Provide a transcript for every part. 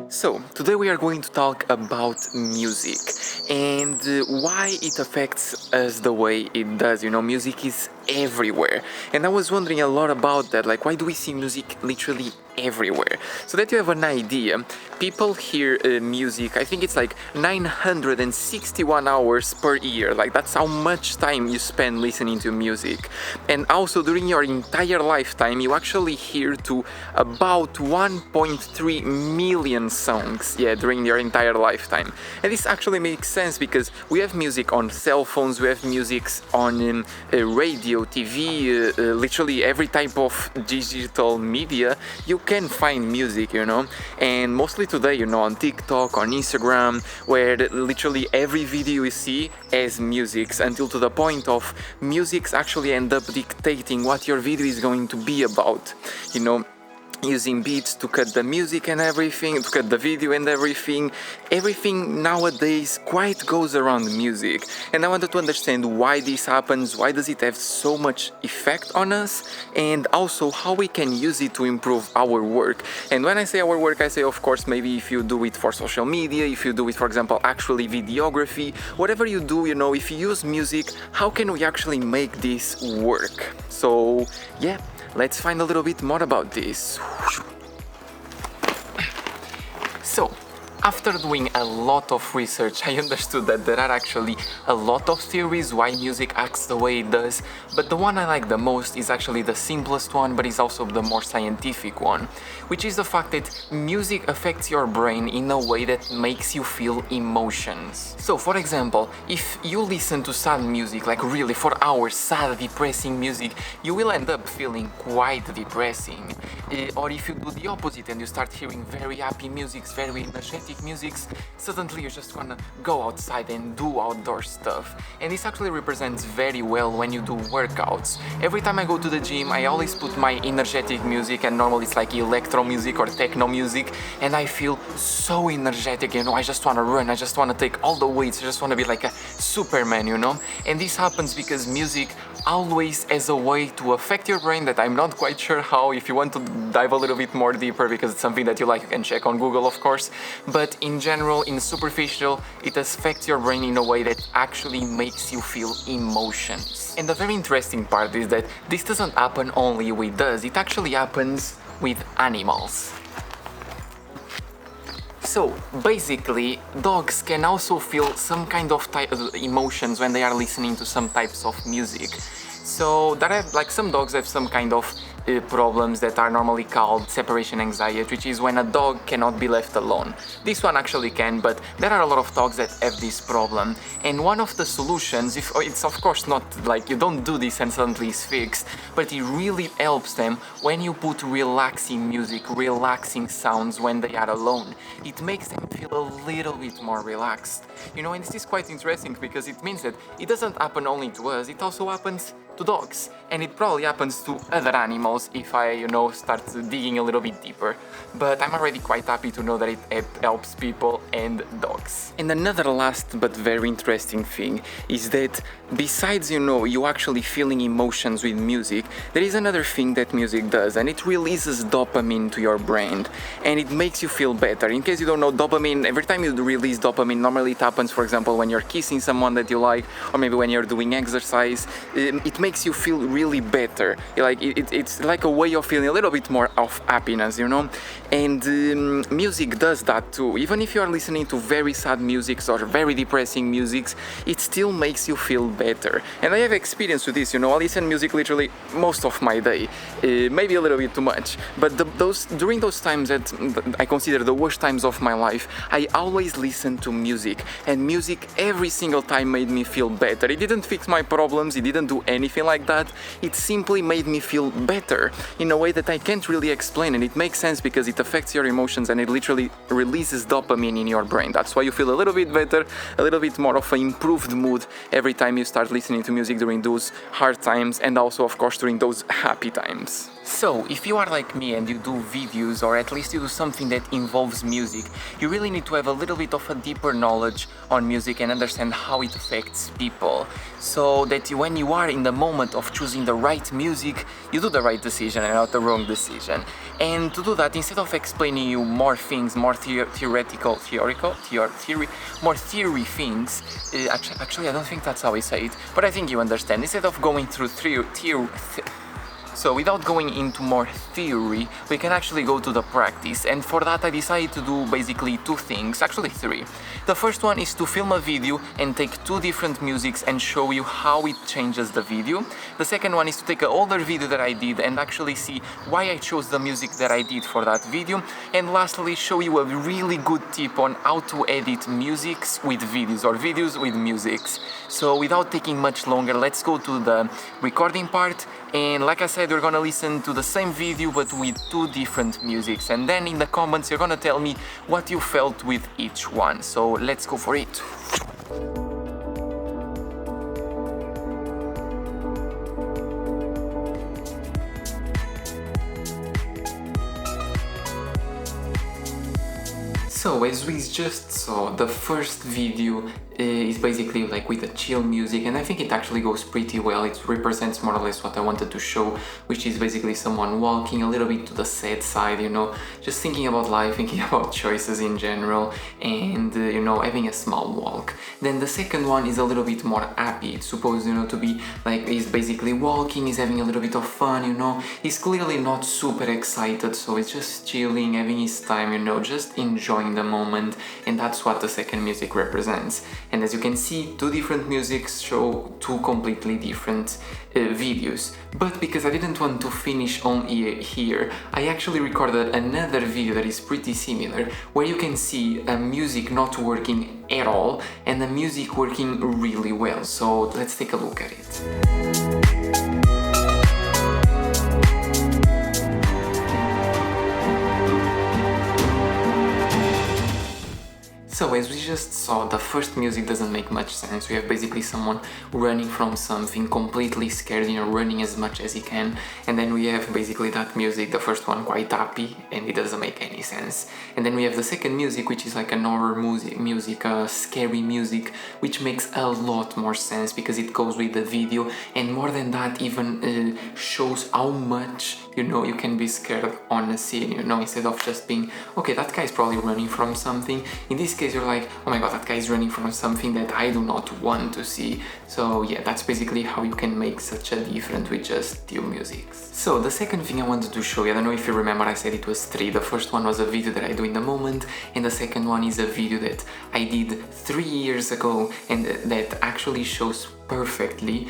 So, today we are going to talk about music and why it affects us the way it does. Music is everywhere. And I was wondering a lot about that, like why do we see music literally everywhere? So that you have an idea, people hear music, I think it's like 961 hours per year, like that's how much time you spend listening to music. And also during your entire lifetime you actually hear to about 1.3 million songs, during your entire lifetime. And this actually makes sense because we have music on cell phones, we have music on radio, TV, literally every type of digital media you can find music, and mostly today, on TikTok, on Instagram, where literally every video you see has music, until to the point of music actually end up dictating what your video is going to be about, using beats to cut the music and everything, to cut the video and everything. Everything nowadays quite goes around music. And I wanted to understand why this happens, why does it have so much effect on us, and also how we can use it to improve our work. And when I say our work, I say of course maybe if you do it for social media, if you do it for example actually videography, whatever you do, if you use music, how can we actually make this work? So let's find a little bit more about this. So, after doing a lot of research, I understood that there are actually a lot of theories why music acts the way it does, but the one I like the most is actually the simplest one, but is also the more scientific one, which is the fact that music affects your brain in a way that makes you feel emotions. So, for example, if you listen to sad music, like really for hours, sad, depressing music, you will end up feeling quite depressing. Or if you do the opposite and you start hearing very happy music, very energetic musics, suddenly you just wanna go outside and do outdoor stuff. And this actually represents very well when you do workouts. Every time I go to the gym, I always put my energetic music, and normally it's like electro music or techno music, and I feel so energetic, I just wanna run, I just wanna take all the weights, I just wanna be like a Superman, And this happens because music always has a way to affect your brain that I'm not quite sure how. If you want to dive a little bit more deeper because it's something that you like, you can check on Google of course, but in general, in superficial, it affects your brain in a way that actually makes you feel emotions. And the very interesting part is that this doesn't happen only with us, it actually happens with animals. So, basically, dogs can also feel some kind of emotions when they are listening to some types of music. So, some dogs have some kind of problems that are normally called separation anxiety, which is when a dog cannot be left alone. This one actually can, but there are a lot of dogs that have this problem. And one of the solutions, it's of course not like you don't do this and suddenly it's fixed, but it really helps them when you put relaxing music, relaxing sounds when they are alone. It makes them feel a little bit more relaxed. And this is quite interesting because it means that it doesn't happen only to us, it also happens to dogs, and it probably happens to other animals if I, start digging a little bit deeper. But I'm already quite happy to know that it helps people and dogs. And another last but very interesting thing is that besides, you actually feeling emotions with music, there is another thing that music does, and it releases dopamine to your brain, and it makes you feel better. In case you don't know, dopamine, every time you release dopamine, normally it happens, for example, when you're kissing someone that you like, or maybe when you're doing exercise. It makes you feel really better. It's like a way of feeling a little bit more of happiness, And music does that too. Even if you are listening to very sad music or very depressing music, it still makes you feel better. And I have experience with this, I listen music literally most of my day, maybe a little bit too much. But during those times that I consider the worst times of my life, I always listen to music. And music every single time made me feel better. It didn't fix my problems, it didn't do anything like that. It simply made me feel better in a way that I can't really explain, and it makes sense because it affects your emotions and it literally releases dopamine in your brain. That's why you feel a little bit better, a little bit more of an improved mood every time you start listening to music during those hard times, and also of course during those happy times. So, if you are like me and you do videos, or at least you do something that involves music, you really need to have a little bit of a deeper knowledge on music and understand how it affects people. So that when you are in the moment of choosing the right music, you do the right decision and not the wrong decision. And to do that, instead of explaining you more things, more theory things, actually I don't think that's how I say it, but I think you understand. Instead of going through so without going into more theory, we can actually go to the practice, and for that I decided to do basically two things, actually three. The first one is to film a video and take two different musics and show you how it changes the video. The second one is to take an older video that I did and actually see why I chose the music that I did for that video. And lastly, show you a really good tip on how to edit musics with videos or videos with musics. So without taking much longer, let's go to the recording part. And like I said, we're gonna listen to the same video but with two different musics, and then in the comments you're gonna tell me what you felt with each one. So let's go for it. So as we just saw, the first video is basically like with a chill music, and I think it actually goes pretty well. It represents more or less what I wanted to show, which is basically someone walking a little bit to the sad side, you know, just thinking about life, thinking about choices in general, and you know, having a small walk. Then the second one is a little bit more happy. It's supposed, you know, to be like he's basically walking, he's having a little bit of fun, you know, he's clearly not super excited, so it's just chilling, having his time, you know, just enjoying the moment, and that's what the second music represents. And as you can see, two different musics show two completely different videos. But because I didn't want to finish on here, I actually recorded another video that is pretty similar, where you can see a music not working at all and the music working really well. So let's take a look at it. So as we just saw, the first music doesn't make much sense. We have basically someone running from something, completely scared, you know, running as much as he can. And then we have basically that music, the first one quite happy, and it doesn't make any sense. And then we have the second music, which is like an horror music, scary music, which makes a lot more sense because it goes with the video. And more than that, even shows how much, you know, you can be scared on a scene, you know, instead of just being, okay, that guy's probably running from something. In this case, you're like, oh my god, that guy is running from something that I do not want to see. So yeah, that's basically how you can make such a difference with just two musics. So the second thing I wanted to show you, I don't know if you remember, I said it was three. The first one was a video that I do in the moment, and the second one is a video that I did 3 years ago, and that actually shows perfectly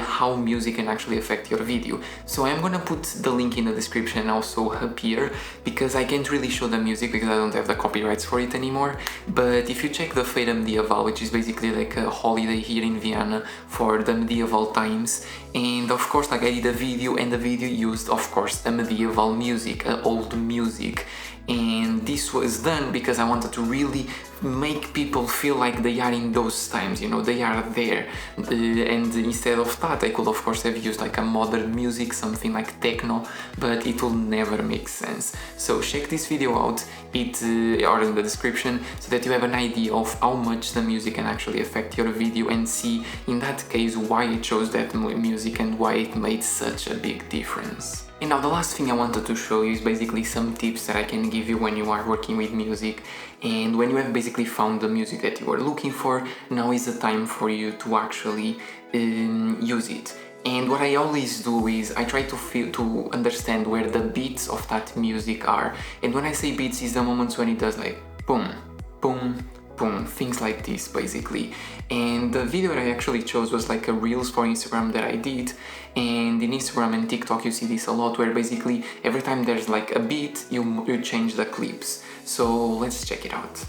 how music can actually affect your video. So I'm gonna put the link in the description and also up here, because I can't really show the music because I don't have the copyrights for it anymore. But if you check the Feira Medieval, which is basically like a holiday here in Vienna for the medieval times, and of course like I did a video, and the video used of course the medieval music, old music. And this was done because I wanted to really make people feel like they are in those times, you know, they are there. And instead of that, I could of course have used like a modern music, something like techno, but it will never make sense. So check this video out, or in the description, so that you have an idea of how much the music can actually affect your video, and see in that case why I chose that music and why it made such a big difference. And now the last thing I wanted to show you is basically some tips that I can give you when you are working with music. And when you have basically found the music that you are looking for, now is the time for you to actually use it. And what I always do is I try to understand where the beats of that music are. And when I say beats, is the moments when it does like boom, boom, boom, things like this basically. And the video that I actually chose was like a Reels for Instagram that I did, and in Instagram and TikTok you see this a lot, where basically every time there's like a beat you change the clips. So let's check it out.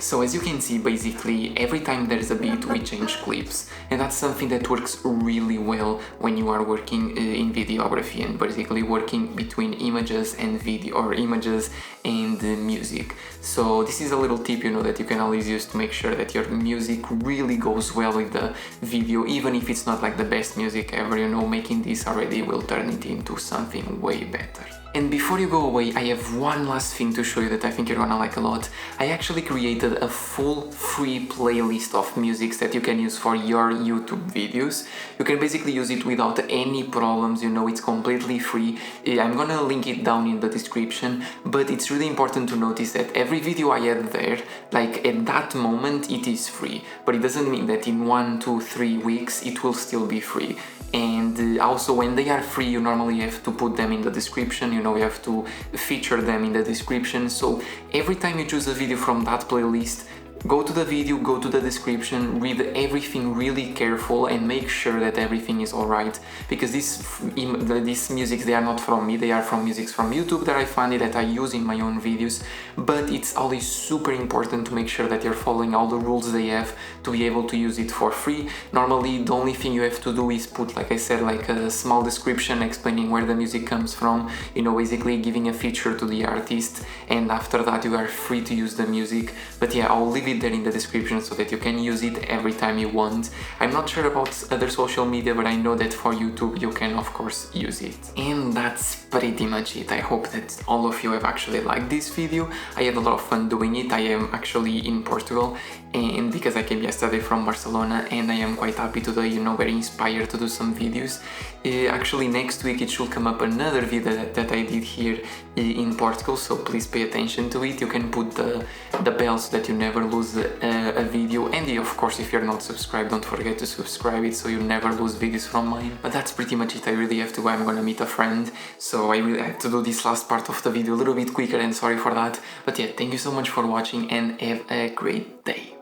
So as you can see, basically every time there's a beat we change clips, and that's something that works really well when you are working in videography and basically working between images and video or images and music. So this is a little tip, you know, that you can always use to make sure that your music really goes well with the video, even if it's not like the best music ever, you know, making this already will turn it into something way better. And before you go away, I have one last thing to show you that I think you're gonna like a lot. I actually created a full free playlist of musics that you can use for your YouTube videos. You can basically use it without any problems, you know, it's completely free. I'm gonna link it down in the description, but it's really important to notice that every video I add there, like at that moment, it is free. But it doesn't mean that in 1, 2, 3 weeks it will still be free. And also when they are free, you normally have to put them in the description, you know, you have to feature them in the description. So every time you choose a video from that playlist, go to the video, go to the description, read everything really careful and make sure that everything is alright, because these musics, they are not from me, they are from musics from YouTube that I find that I use in my own videos, but it's always super important to make sure that you're following all the rules they have to be able to use it for free. Normally the only thing you have to do is put, like I said, like a small description explaining where the music comes from, you know, basically giving a feature to the artist, and after that you are free to use the music. But yeah, I'll leave it there in the description so that you can use it every time you want. I'm not sure about other social media, but I know that for YouTube you can of course use it. And that's pretty much it. I hope that all of you have actually liked this video. I had a lot of fun doing it. I am actually in Portugal, and because I came yesterday from Barcelona, and I am quite happy today, you know, very inspired to do some videos. Actually next week it should come up another video that I did here in Portugal, so please pay attention to it. You can put the bell so that you never lose a video, and of course if you're not subscribed, don't forget to subscribe it so you never lose videos from mine. But that's pretty much it. I really have to go, I'm gonna meet a friend, so I really have to do this last part of the video a little bit quicker, and sorry for that. But yeah, thank you so much for watching and have a great day.